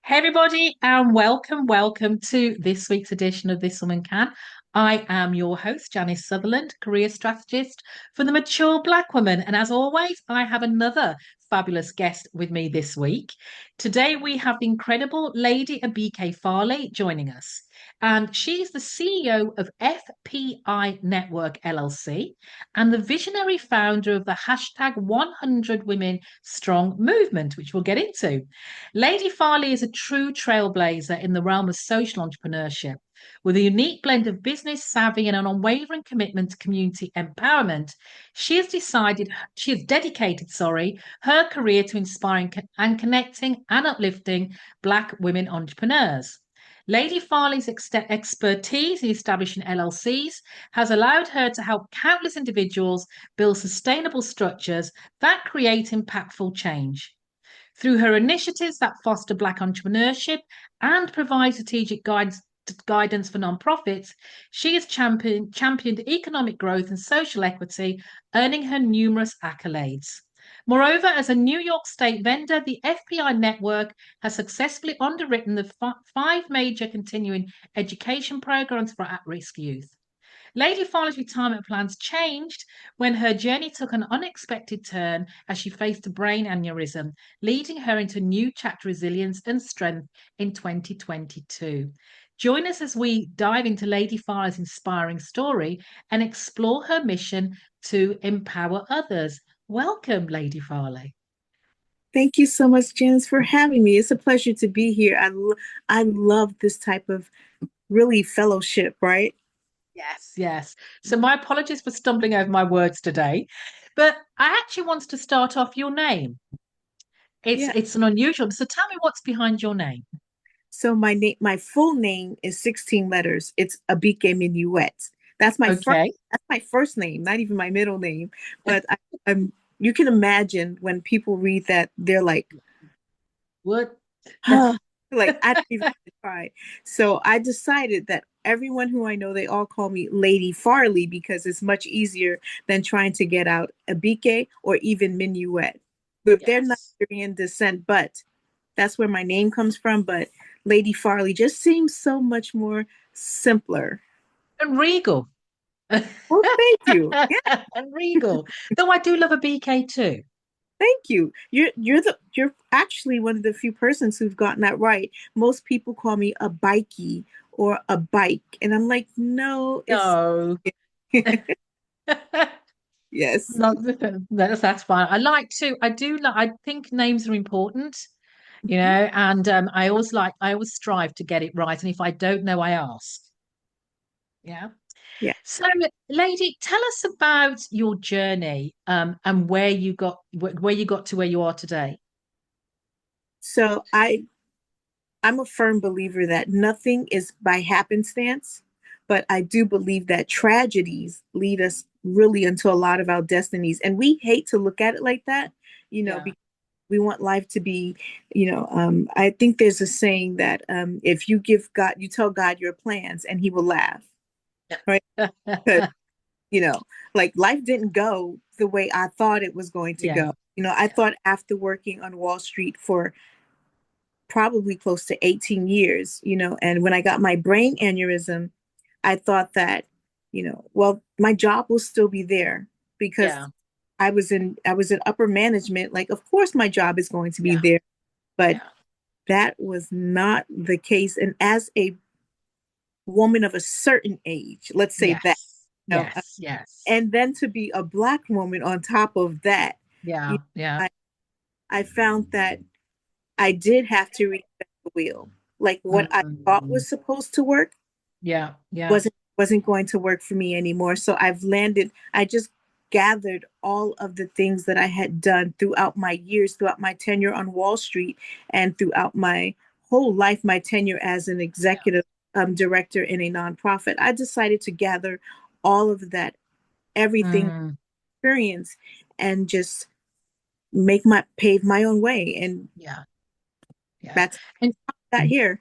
Hey everybody, and welcome to this week's edition of This Woman Can. I am your host, Janice Sutherland, career strategist for the mature Black woman. And as always, I have another fabulous guest with me this week. Today we have the incredible Lady Abike Farley joining us. And she's the CEO of FPI Network LLC and the visionary founder of the hashtag 100 Women Strong movement, which we'll get into. Lady Farley is a true trailblazer in the realm of social entrepreneurship. With a unique blend of business savvy and an unwavering commitment to community empowerment, she has dedicated, her career to inspiring and connecting and uplifting Black women entrepreneurs. Lady Farley's expertise in establishing LLCs has allowed her to help countless individuals build sustainable structures that create impactful change. Through her initiatives that foster Black entrepreneurship and provide strategic guidance for nonprofits, she has championed economic growth and social equity, earning her numerous accolades. Moreover, as a New York State vendor, the FPI network has successfully underwritten the five major continuing education programs for at-risk youth. Lady Farley's retirement plans changed when her journey took an unexpected turn as she faced a brain aneurysm, leading her into a new chapter of resilience and strength in 2022. Join us as we dive into Lady Farley's inspiring story and explore her mission to empower others. Welcome, Lady Farley. Thank you so much, Janice, for having me. It's a pleasure to be here. I love this type of really fellowship, right? Yes, yes. So my apologies for stumbling over my words today, but I actually wanted to start off your name. It's Yeah. it's an unusual. So tell me what's behind your name. So my full name is 16 letters. It's Abike Minuet. That's my first. Okay. That's my first name, not even my middle name. But I'm. You can imagine when people read that, they're like, What? huh, like I don't even have to try. So I decided that everyone who I know, they all call me Lady Farley because it's much easier than trying to get out Abike or even Minuet. But they're not Yes. Nigerian descent, but that's where my name comes from. But Lady Farley just seems so much more simpler. And regal. Well, thank you. Yeah, And regal. Though I do love a BK too. thank you. You're actually one of the few persons who've gotten that right. Most people call me a bikey or a bike, and I'm like, no, it's No. yes. No, that's fine. I do like, I think names are important, and I always strive to get it right. And if I don't know, I ask. Yeah. Yeah. So, lady, tell us about your journey, and where you got to where you are today. So I'm a firm believer that nothing is by happenstance, but I do believe that tragedies lead us really into a lot of our destinies. And we hate to look at it like that, Yeah. because we want life to be, I think there's a saying that if you give God, you tell God your plans and he will laugh, right? 'Cause, you know, like life didn't go the way I thought it was going to Yeah. go. I thought after working on Wall Street for probably close to 18 years, and when I got my brain aneurysm, I thought that, well, my job will still be there because Yeah. I was in upper management. Like, of course my job is going to be Yeah. there, but Yeah. that was not the case. And as a woman of a certain age, let's say that, Yes. you know, Yes. Yes. and then to be a Black woman on top of that, you Yeah. Yeah. know, I found that I did have to reinvent the wheel. Like what I thought Mm. was supposed to work Yeah. Yeah. wasn't going to work for me anymore. So I just gathered all of the things that I had done throughout my years, throughout my tenure on Wall Street, and throughout my whole life, my tenure as an executive director in a nonprofit. I decided to gather all of that, everything Mm. experience, and just pave my own way. And Yeah. Yeah. that's And that here.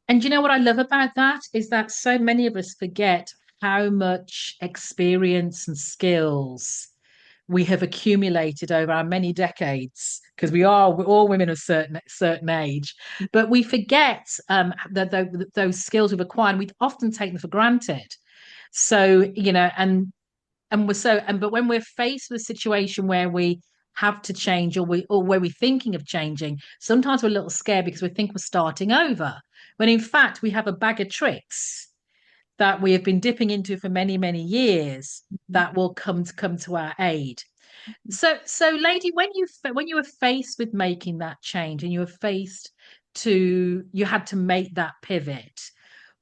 And you know what I love about that is that so many of us forget how much experience and skills we have accumulated over our many decades, because we're all women of certain age, but we forget that those skills we've acquired, we often take them for granted. So, and we're but when we're faced with a situation where we have to change, or where we're thinking of changing, sometimes we're a little scared because we think we're starting over, when in fact we have a bag of tricks that we have been dipping into for many, many years that will come to our aid. So lady, when you were faced with making that change, and you had to make that pivot,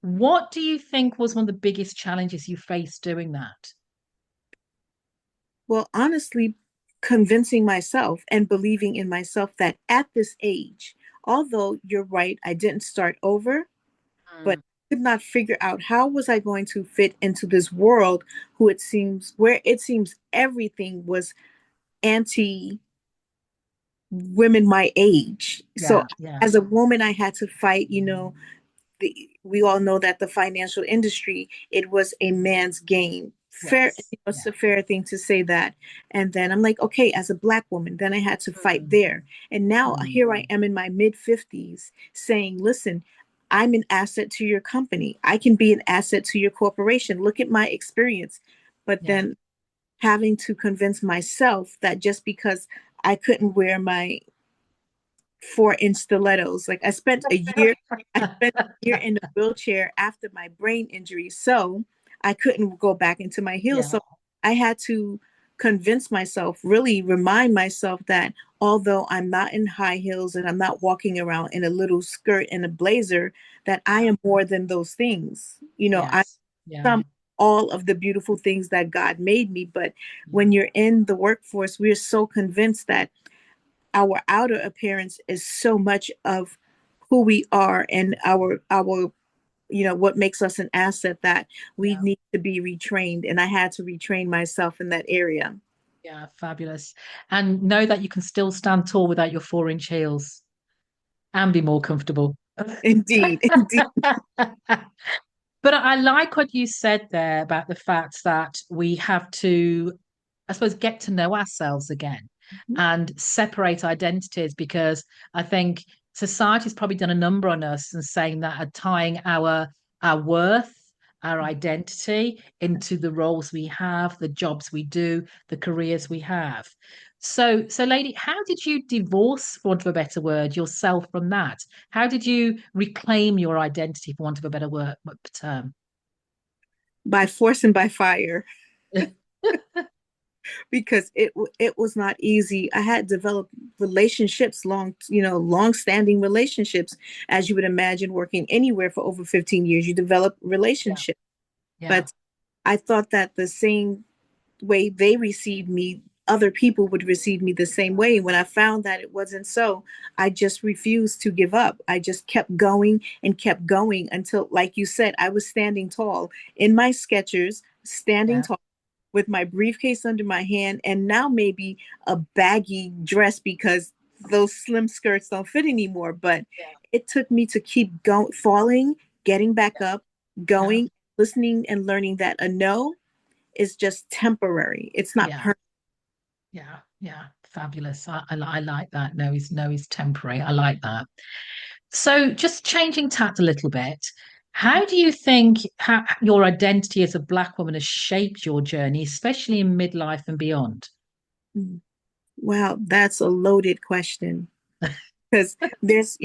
what do you think was one of the biggest challenges you faced doing that? Well, honestly, convincing myself and believing in myself that at this age, although you're right, I didn't start over, but Mm, could not figure out how was I going to fit into this world where it seems everything was anti women my age. So yeah, yeah, as a woman, I had to fight, we all know that the financial industry, it was a man's game. Fair, yes, it's yeah. a fair thing to say that. And then I'm like, okay, as a Black woman, then I had to fight Mm, there. And now mm, here I am in my mid 50s saying, listen, I'm an asset to your company. I can be an asset to your corporation. Look at my experience. But yeah. then having to convince myself that just because I couldn't wear my 4-inch stilettos. Like I spent a year in a wheelchair after my brain injury, so I couldn't go back into my heels. Yeah, So I had to convince myself, really remind myself that although I'm not in high heels and I'm not walking around in a little skirt and a blazer, that I yeah, am more than those things. I yes, yeah, some all of the beautiful things that God made me. But yeah, when you're in the workforce, we're so convinced that our outer appearance is so much of who we are, and our what makes us an asset, that we yeah. need to be retrained, and I had to retrain myself in that area. Yeah, fabulous. And know that you can still stand tall without your 4-inch heels and be more comfortable. Indeed. Indeed. But I like what you said there about the fact that we have to, I suppose, get to know ourselves again and separate identities, because I think society's probably done a number on us and saying that, tying our worth, our identity into the roles we have, the jobs we do, the careers we have. So lady, how did you divorce, for want of a better word, yourself from that? How did you reclaim your identity, for want of a better word term? By force and by fire, because it was not easy. I had developed relationships, long standing relationships, as you would imagine, working anywhere for over 15 years, you develop Yeah, relationships. yeah, But I thought that the same way they received me, other people would receive me the same way. When I found that it wasn't so, I just refused to give up. I just kept going and kept going until, like you said, I was standing tall in my Skechers, standing yeah, tall with my briefcase under my hand, and now maybe a baggy dress because those slim skirts don't fit anymore. But yeah, it took me to keep going, falling, getting back up, yeah, going, listening, and learning that a no is just temporary. It's not yeah, permanent. yeah, yeah. Fabulous. I like that. No is temporary. I like that. So just changing tact a little bit, how do you think your identity as a Black woman has shaped your journey, especially in midlife and beyond? Wow, that's a loaded question, because there's,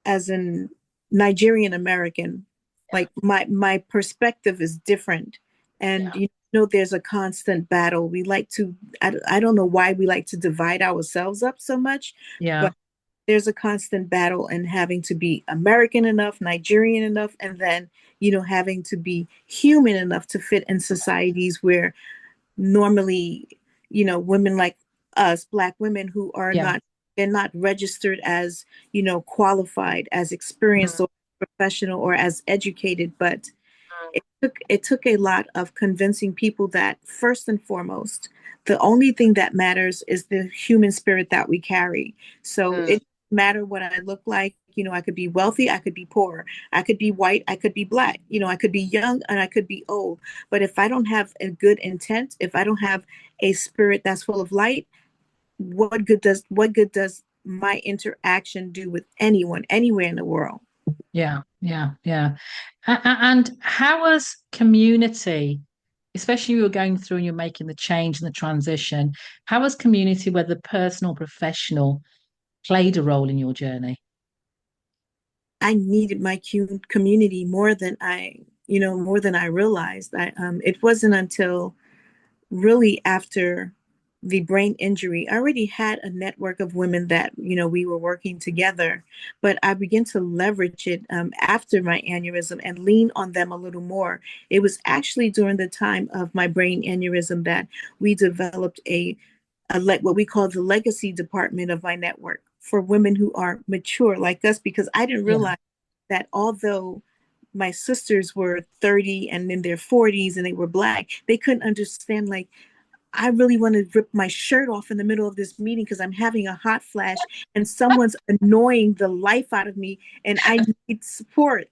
as an Nigerian American, Yeah, like my perspective is different, and yeah, there's a constant battle. We like to, I don't know why we like to divide ourselves up so much, yeah, but there's a constant battle and having to be American enough, Nigerian enough, and then having to be human enough to fit in societies where normally, women like us, Black women who are yeah. not, they're not registered as, qualified, as experienced Mm, or professional or as educated. But mm, it took a lot of convincing people that first and foremost, the only thing that matters is the human spirit that we carry. So mm. matter what I look like. You know, I could be wealthy, I could be poor, I could be white, I could be black, you know, I could be young and I could be old. But if I don't have a good intent, if I don't have a spirit that's full of light, what good does my interaction do with anyone anywhere in the world? Yeah, yeah, yeah. And how has community, especially you're going through and you're making the change and the transition, how has community, whether personal, professional, played a role in your journey? I needed my community more than more than I realized. It wasn't until really after the brain injury, I already had a network of women that, we were working together, but I began to leverage it after my aneurysm and lean on them a little more. It was actually during the time of my brain aneurysm that we developed what we call the legacy department of my network for women who are mature like us, because I didn't Yeah, realize that although my sisters were 30 and in their 40s and they were black, they couldn't understand, like, I really want to rip my shirt off in the middle of this meeting because I'm having a hot flash and someone's annoying the life out of me and I need support.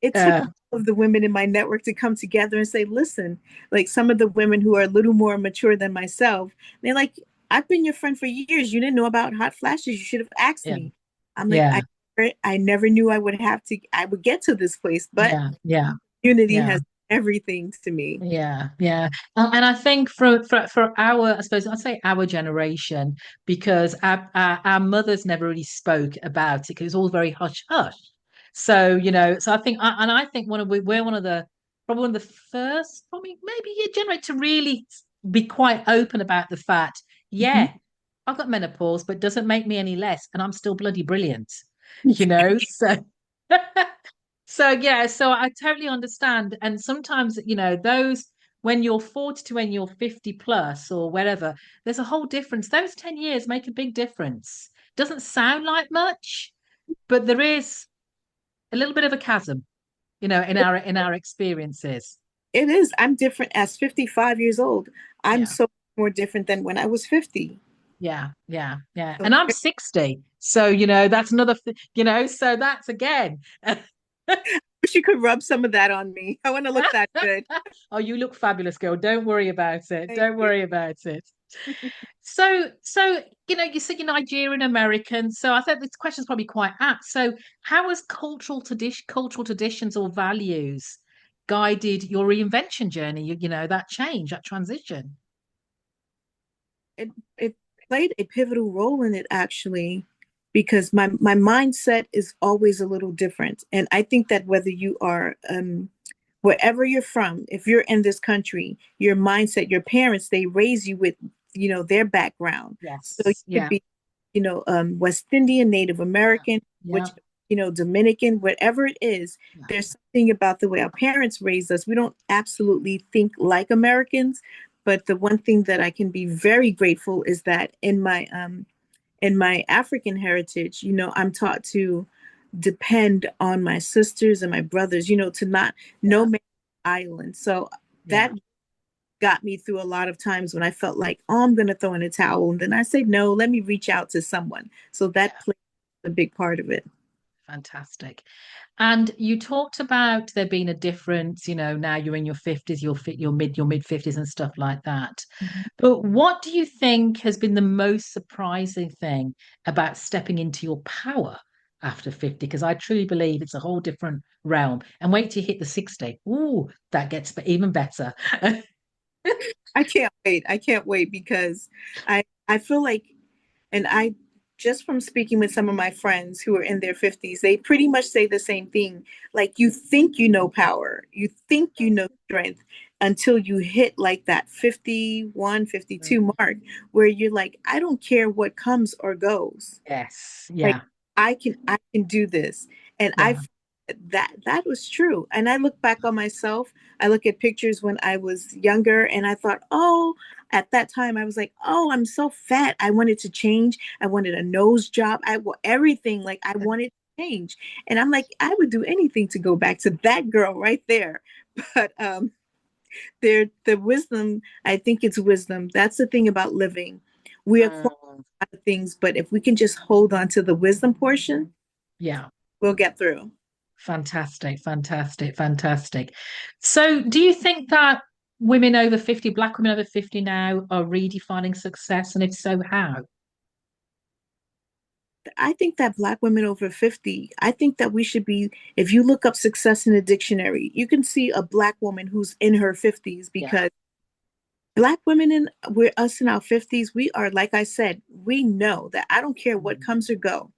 It took uh, all of the women in my network to come together and say, listen, like some of the women who are a little more mature than myself, they're like, I've been your friend for years. You didn't know about hot flashes. You should have asked yeah, me. I'm like, yeah, I never knew I would get to this place, but yeah, yeah, unity yeah. has everything to me. Yeah, yeah, and I think for our, I suppose I'd say our generation, because our mothers never really spoke about it because it was all very hush hush. So so I think, and I think we're one of the probably one of the first, probably maybe a generation to really be quite open about the fact, Mhm. yeah, I've got menopause, but it doesn't make me any less, and I'm still bloody brilliant, So. So yeah, so I totally understand. And sometimes, those when you're 40 to when you're 50 plus or whatever, there's a whole difference. Those 10 years make a big difference. Doesn't sound like much, but there is a little bit of a chasm, in our experiences. It is. I'm different as 55 years old. I'm Yeah. so more different than when I was 50. Yeah, yeah, yeah. So And I'm 60. So, that's another, so that's again. wish you could rub some of that on me. I want to look that good. Oh, you look fabulous, girl. Don't worry about it. Thank Don't you. worry about it. So you said you're Nigerian American. So I think this question's probably quite apt. So how has cultural traditions or values guided your reinvention journey? That change, that transition. It played a pivotal role in it, actually, because my mindset is always a little different. And I think that whether you are wherever you're from, if you're in this country, your mindset, your parents, they raise you with, their background. So you Yes. could Yeah. be, West Indian, Native Yeah. American, Yeah. which, Dominican, whatever it is, Yeah. there's something about the way our parents raised us. We don't absolutely think like Americans, but the one thing that I can be very grateful is that in my African heritage, I'm taught to depend on my sisters and my brothers, to not no Yeah. man island. So Yeah. that got me through a lot of times when I felt like, oh, I'm going to throw in a towel. And then I say, no, let me reach out to someone. So that Yeah. played a big part of it. Fantastic. And you talked about there being a difference, now you're in your 50s, your mid 50s and stuff like that. But what do you think has been the most surprising thing about stepping into your power after 50? Because I truly believe it's a whole different realm. And wait till you hit the 60. Ooh, that gets even better. I can't wait. I can't wait because I feel like, and I just from speaking with some of my friends who are in their 50s, they pretty much say the same thing. Like, you think you know power, you think you know strength until you hit like that 51, 52 mark where you're like, I don't care what comes or goes. Yes. Like, Yeah. I can do this. And I Yeah. that was true. And I look back on myself, I look at pictures when I was younger and I thought, oh, at that time I was like, oh, I'm so fat. I wanted to change. I wanted a nose job. Everything, like, I wanted to change. And I'm like, I would do anything to go back to that girl right there. But the wisdom, I think it's wisdom. That's the thing about living. We acquire Mm. lot of things, but if we can just hold on to the wisdom portion, Yeah. we'll get through. Fantastic, fantastic, fantastic. So, do you think that women over 50, Black women over 50 now are redefining success? And if so, how? I think that Black women over 50, I think that we should be, if you look up success in a dictionary, you can see a Black woman who's in her 50s, Yeah. because Black women in we're us in our 50s, we are, like I said, we know that I don't care what comes or go.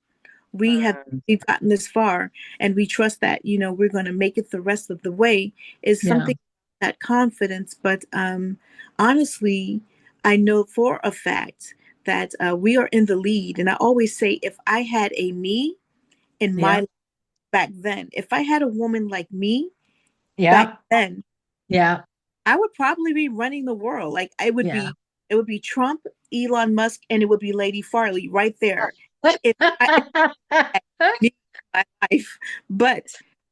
Mm. We've gotten this far, and we trust that, we're going to make it the rest of the way, is Yeah. something, that confidence. But honestly, I know for a fact that we are in the lead. And I always say, if I had a me in my Yeah. life back then, if I had a woman like me back Yeah. then, Yeah. I would probably be running the world. Like, Yeah. it would be Trump, Elon Musk, and it would be Lady Farley right there. If in my life. But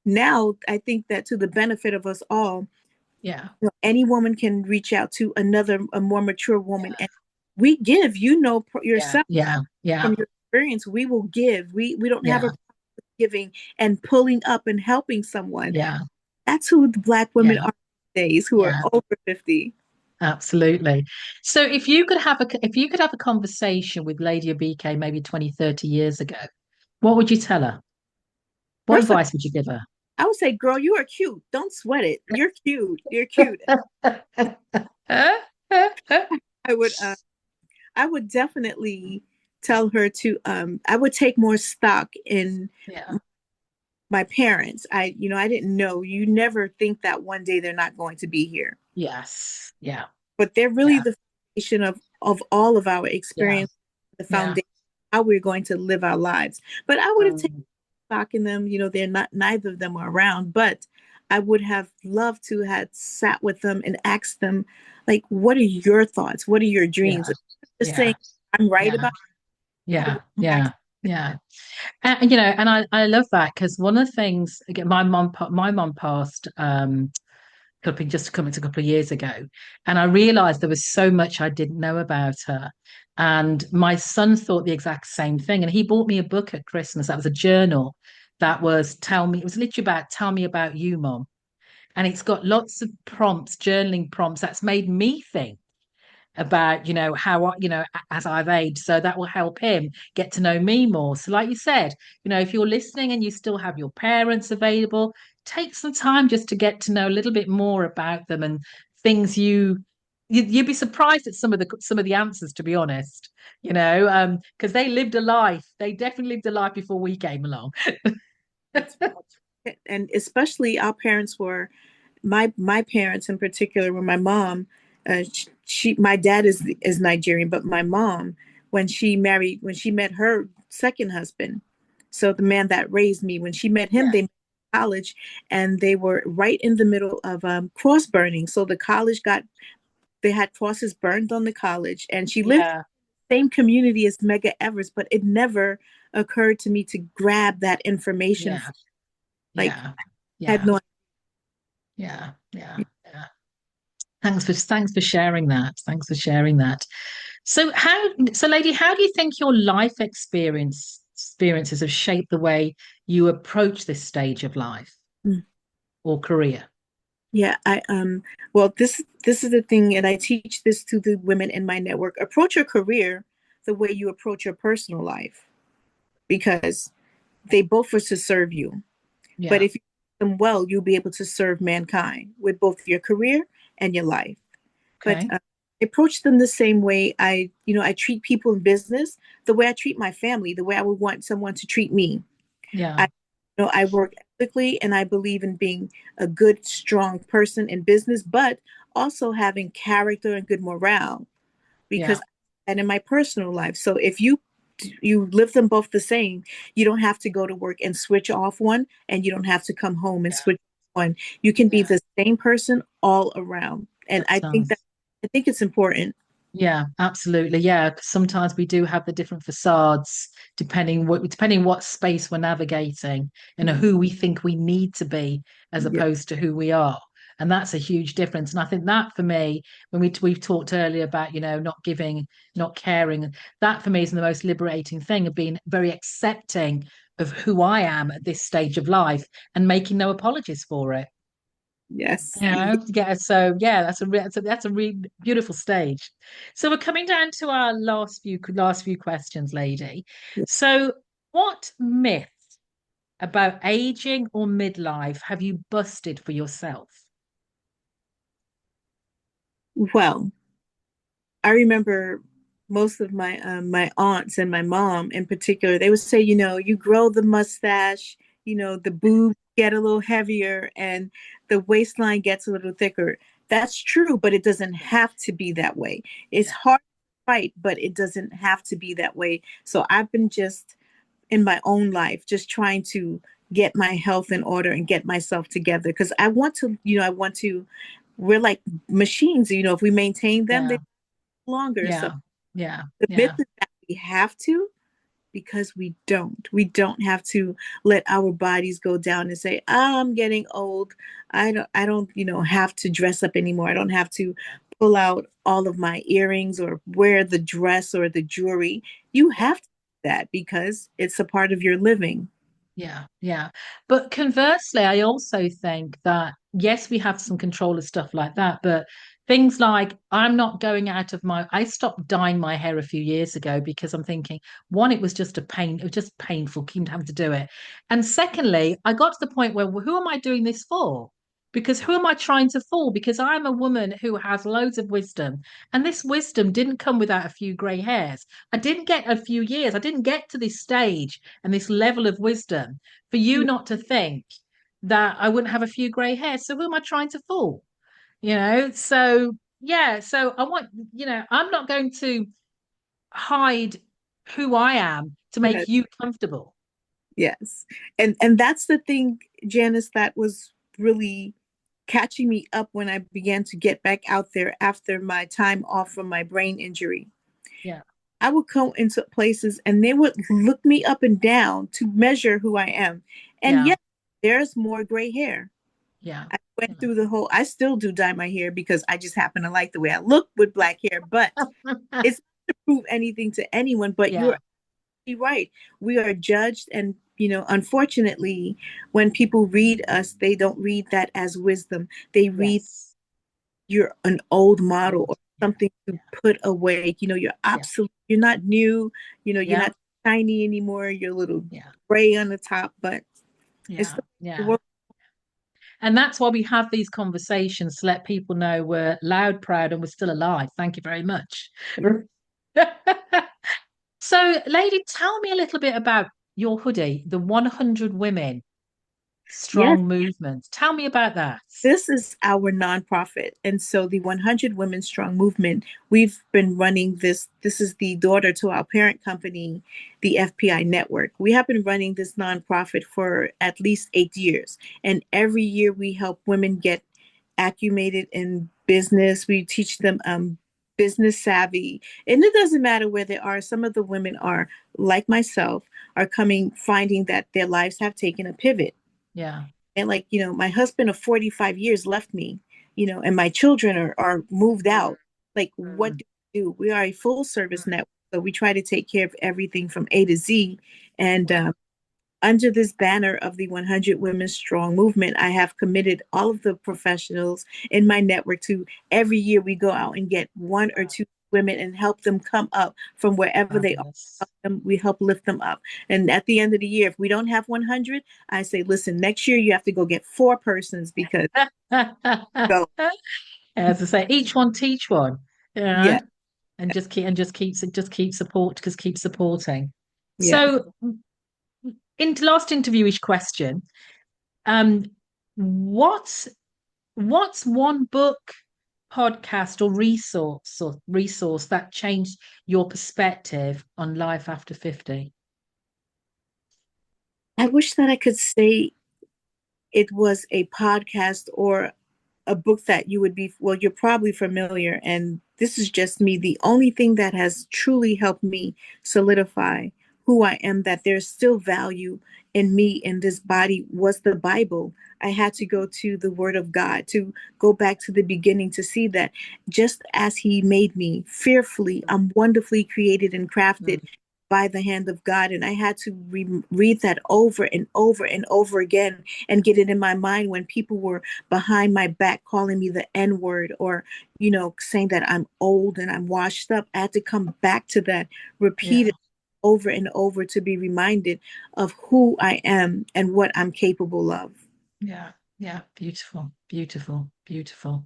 now I think that, to the benefit of us all, Yeah. any woman can reach out to a more mature woman, and we give, Yeah. yourself, Yeah. Yeah. from your experience, we will give. We don't have a Yeah. problem with giving and pulling up and helping someone. Yeah. That's who the Black women Yeah. are these days, who are Yeah. over 50. Absolutely. So if you could have a conversation with Lady Abike maybe 20, 30 years ago, what would you tell her? What First, advice would you give her? I would say, girl, you are cute. Don't sweat it. You're cute. You're cute. I would I would definitely tell her to I would take more stock in Yeah. my parents. I didn't know. You never think that one day they're not going to be here. Yes. Yeah. But they're really Yeah. the foundation of all of our Yeah. experience, the Yeah. foundation, how we're going to live our lives. But I would have taken Mm. stock in them. They're not, neither of them are around, but I would have loved to have sat with them and asked them, like, what are your thoughts? What are your Yeah. dreams? Just Yeah. saying I'm right Yeah. about it. I Yeah. would Yeah. ask. Yeah. And I love that because one of the things again, my mom passed just coming to a couple of years ago, and I realized there was so much I didn't know about her. And my son thought the exact same thing, and he bought me a book at Christmas. That was a journal that was tell me. It was literally about tell me about you, mom, and it's got lots of prompts, journaling prompts. That's made me think about how as I've aged, so that will help him get to know me more. So like you said, if you're listening and you still have your parents available, take some time just to get to know a little bit more about them and things you'd be surprised at some of the answers, to be honest, because they definitely lived a life before we came along. That's and especially our parents were, my parents in particular, were my mom. My dad is Nigerian, but my mom, when she met her second husband, so the man that raised me, when she met him, Yeah. they met in college, and they were right in the middle of cross burning. So they had crosses burned on the college, and she lived Yeah. in the same community as Mega Evers, but it never occurred to me to grab that information. Yeah. Like, Yeah. had Yeah. no. Yeah. Yeah. Yeah. Thanks for sharing that. Thanks for sharing that. So lady, how do you think your life experiences have shaped the way you approach this stage of life Mm. or career? Yeah, well, this is the thing, and I teach this to the women in my network. Approach your career the way you approach your personal life, because they both are to serve you. But Yeah. if you do them well, you'll be able to serve mankind with both your career and your life. But Okay. I approach them the same way I treat people in business, the way I treat my family, the way I would want someone to treat me. Yeah. I work ethically, and I believe in being a good, strong person in business, but also having character and good morale, Yeah. because and in my personal life. So if you live them both the same, you don't have to go to work and switch off one, and you don't have to come home and Yeah. switch one. You can be Yeah. the same person all around. And That's I think it's important. Yeah, absolutely. Yeah, 'cause sometimes we do have the different facades depending what space we're navigating and Yeah. who we think we need to be as Yeah. opposed to who we are. And that's a huge difference. And I think that for me, when we've talked earlier about, not giving, not caring, that for me is the most liberating thing of being very accepting of who I am at this stage of life and making no apologies for it. Yes. Yeah. So yeah, that's a really beautiful stage. So we're coming down to our last few questions, lady. So, what myth about aging or midlife have you busted for yourself? Well, I remember most of my aunts and my mom in particular, they would say, you grow the mustache, the boobs get a little heavier and the waistline gets a little thicker. That's true, but it doesn't have to be that way. It's Yeah, hard to fight, but it doesn't have to be that way. So I've been just in my own life, just trying to get my health in order and get myself together because we're like machines, if we maintain them, they yeah, longer. So yeah, yeah, the myth yeah, is that we have to, because we don't. We don't have to let our bodies go down and say, I'm getting old. I don't, have to dress up anymore. I don't have to pull out all of my earrings or wear the dress or the jewelry. You yeah. have to do that because it's a part of your living. Yeah, yeah. But conversely, I also think that yes, we have some control of stuff like that, but things like I'm not going out of I stopped dyeing my hair a few years ago because I'm thinking, one, it was just a pain, it was just painful, keep having to do it. And secondly, I got to the point where, well, who am I doing this for? Because who am I trying to fool? Because I'm a woman who has loads of wisdom, and this wisdom didn't come without a few grey hairs. I didn't get a few years. I didn't get to this stage and this level of wisdom for you not to think that I wouldn't have a few grey hairs. So who am I trying to fool? So yeah, so I'm not going to hide who I am to Yes, make you comfortable. yes. And that's the thing, Janice, that was really catching me up when I began to get back out there after my time off from my brain injury. Yeah, I would go into places and they would look me up and down to measure who I am. And yeah, yet there's more gray hair. yeah. I went through I still do dye my hair because I just happen to like the way I look with black hair, but it's not to prove anything to anyone. But you're Yeah. absolutely right. We are judged. And, unfortunately, when people read us, they don't read that as wisdom. They read Yes. you're an old model Old. or Yeah, something to put away. You're yeah, absolute, you're not new, you're yeah, not shiny anymore, you're a little yeah, gray on the top, but it's yeah, the yeah. world. And that's why we have these conversations to let people know we're loud, proud, and we're still alive. Thank you very much. So, lady, tell me a little bit about your hoodie, the 100 Women Yes, Strong Movement. Tell me about that. this is our nonprofit. And so the 100 Women Strong Movement, we've been running this. This is the daughter to our parent company, the FPI Network. We have been running this nonprofit for at least 8 years. And every year we help women get acclimated in business. We teach them business savvy. And it doesn't matter where they are. Some of the women are, like myself, are finding that their lives have taken a pivot. Yeah. And like, my husband of 45 years left me, and my children are moved out. Like, what Mm. do we do? We are a full service network. So we try to take care of everything from A to Z. And Wow. under this banner of the 100 Women Strong movement, I have committed all of the professionals in my network to every year we go out and get one or Wow. two women and help them come up from wherever they are. Fabulous. We help lift them up. And at the end of the year, if we don't have 100, I say, listen, next year you have to go get 4 persons because go. As I say, each one teach one, Yeah, and just keep support because keep supporting. yeah. So, in last interviewish question, um, what what's one book, podcast, or resource that changed your perspective on life after 50? I wish that I could say it was a podcast or a book that you would be, well, you're probably familiar. And this is just me. The only thing that has truly helped me solidify who I am, that there's still value in me in this body, was the Bible. I had to go to the Word of God to go back to the beginning to see that just as He made me fearfully, I'm wonderfully created and crafted Mm. by the hand of God. And I had to read that over and over and over again and get it in my mind when people were behind my back calling me the N word, or, saying that I'm old and I'm washed up. I had to come back to that, Yeah, repeat it over and over to be reminded of who I am and what I'm capable of. yeah, yeah. Beautiful, beautiful, beautiful.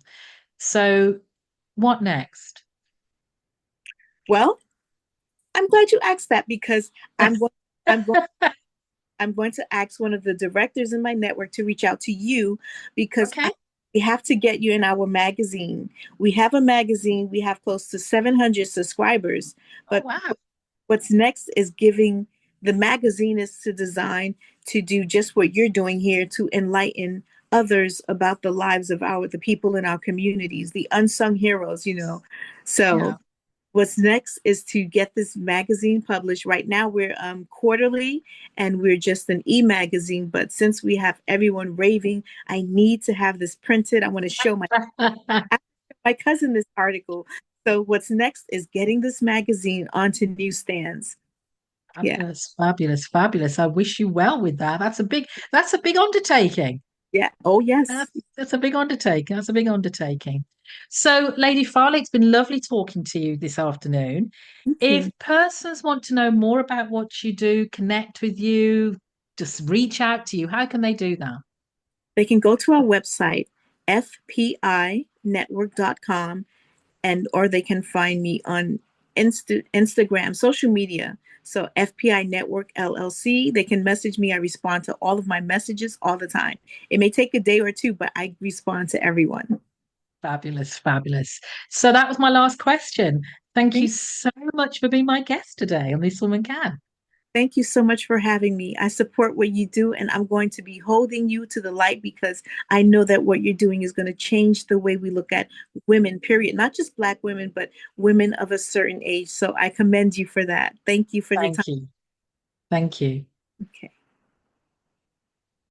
So, what next? Well, I'm glad you asked that, because I'm going, I'm going, I'm going to ask one of the directors in my network to reach out to you, because Okay. we have to get you in our magazine. We have a magazine. We have close to 700 subscribers, Oh, but wow. what's next is giving the magazine is to design to do just what you're doing here, to enlighten others about the lives of the people in our communities, the unsung heroes. So Yeah. what's next is to get this magazine published. Right now we're quarterly, and we're just an e-magazine, but since we have everyone raving, I need to have this printed. I want to show my cousin this article. So what's next is getting this magazine onto newsstands. Yeah. Fabulous, fabulous, fabulous. I wish you well with that. That's a big undertaking. Yeah. Oh, That's yes. that's a big undertaking. That's a big undertaking. So, Lady Farley, it's been lovely talking to you this afternoon. Thank If you. persons want to know more about what you do, connect with you, just reach out to you, how can they do that? They can go to our website, fpinetwork.com, and or they can find me on Instagram, social media. So FPI Network LLC. They can message me. I respond to all of my messages all the time. It may take a day or two, but I respond to everyone. Fabulous, fabulous. So that was my last question. Thank you Thank so much for being my guest today on This Woman Can. Thank you so much for having me. I support what you do, and I'm going to be holding you to the light, because I know that what you're doing is going to change the way we look at women, period. Not just Black women, but women of a certain age. So I commend you for that. Thank you for the time. Thank you. Thank you. Okay.